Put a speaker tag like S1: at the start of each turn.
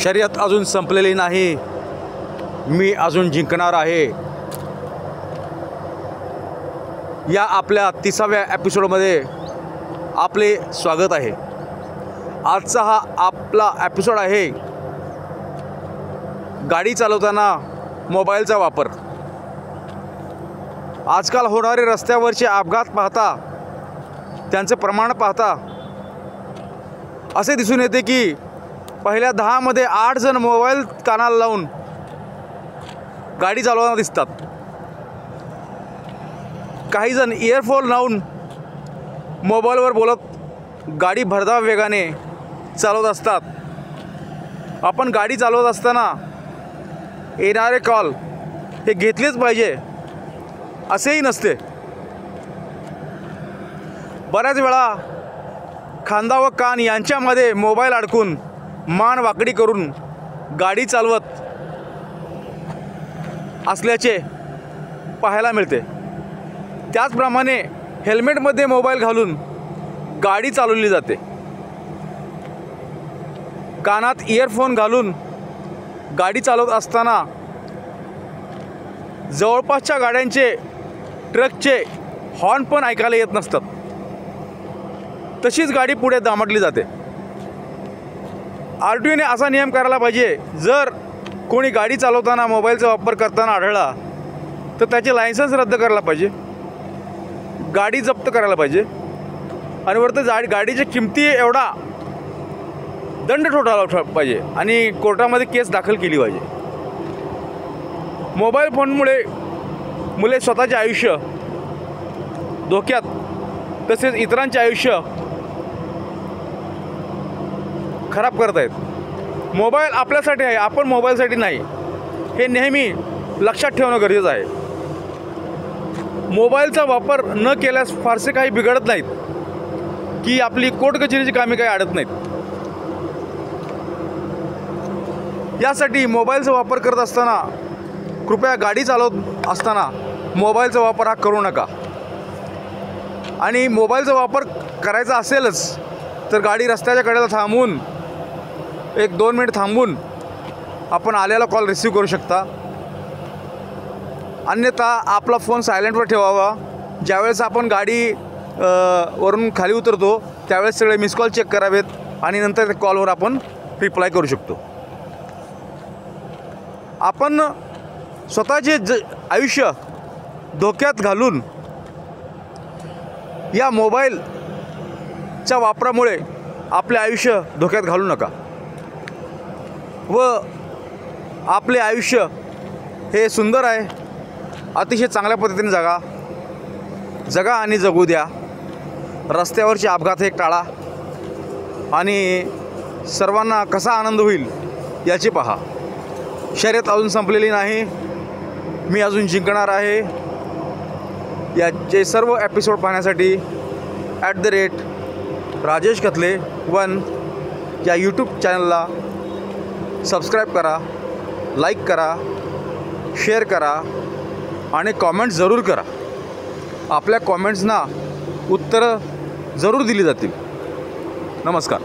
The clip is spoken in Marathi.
S1: शर्यत अजून संपलेली नाही, मी अजून जिंकणार आहे. या आपल्या 30व्या एपिसोडमध्ये आपले स्वागत आहे. आजचा हा आपला एपिसोड आहे गाडी चालवताना मोबाईलचा वापर. आजकाल होणारे रस्त्यावरचे अपघात पाहता, त्यांचे प्रमाण पाहता असे दिसून येते की पहिल्या 10 मध्ये 8 जण मोबाईल कानाला लावून गाडी चालवताना दिसतात. काही जण इयरफोन लावून मोबाईलवर बोलत गाडी भरधाव वेगाने चालवत असतात. आपण गाडी चालवत असताना येणारे कॉल हे घेतलेच पाहिजे असेही नसते. बऱ्याच वेळा खांदा व कान यांच्यामध्ये मोबाईल अडकून मान वाकडी करून गाडी चालवत असल्याचे पाहायला मिळते. त्याचप्रमाणे हेल्मेटमध्ये मोबाईल घालून गाडी चालवली जाते. कानात इयरफोन घालून गाडी चालवत असताना जवळपासच्या गाड्यांचे, ट्रकचे हॉर्न पण ऐकायला येत नसतात. तशीच गाडी पुढे दामटली जाते. RTOने असा नियम करायला पाहिजे, जर कोणी गाडी चालवताना मोबाईलचा वापर करताना आढळला तर त्याचे लायसन्स रद्द करायला पाहिजे, गाडी जप्त करायला पाहिजे आणि वरती गाडीच्या किमती एवढा दंड ठोठावला पाहिजे आणि कोर्टामध्ये केस दाखल केली पाहिजे. मोबाईल फोनमुळे मुले स्वतःचे आयुष्य धोक्यात तसेच इतरांचे आयुष्य खराब करत आहेत. मोबाईल आपल्यासाठी आहे, आपण मोबाईलसाठी नाही, हे नेहमी लक्षात ठेवणं गरजेचं आहे. मोबाईलचा वापर न केल्यास फारसे काही बिघडत नाहीत की आपली कोर्ट कचेरीची कामे काही अडत नाहीत. यासाठी मोबाईलचा वापर करत असताना कृपया गाडी चालवत असताना मोबाईलचा वापर हा करू नका. आणि मोबाईलचा वापर करायचा असेलच तर गाडी रस्त्याच्या कडेला थांबून 1-2 मिनिट थांबून आपण आलेला कॉल रिसीव करू शकता. अन्यथा आपला फोन सायलेंटवर ठेवावा. ज्यावेळेस आपण गाडी वरून खाली उतरतो त्यावेळेस सगळे मिस कॉल चेक करावेत आणि नंतर त्या कॉलवर आपण रिप्लाय करू शकतो. आपण स्वतःचे आयुष्य धोक्यात घालून या मोबाईलच्या वापरामुळे आपले आयुष्य धोक्यात घालू नका व आपले आयुष्य हे सुंदर आहे, अतिशय चांगल्या पद्धतीने जगा आणि जगू द्या. रस्त्यावरचे अपघात हे टाळा आणि सर्वांना कसा आनंद होईल याची पहा. शर्यत अजून संपलेली नाही, मी अजून जिंकणार आहे. याचे सर्व एपिसोड पाहण्यासाठी @राजेश कथले 1 या यूट्यूब चॅनलला सबस्क्राईब करा, लाईक करा, शेअर करा आणि कॉमेंट जरूर करा. आपल्या कॉमेंट्सना उत्तरं जरूर दिली जातील. नमस्कार.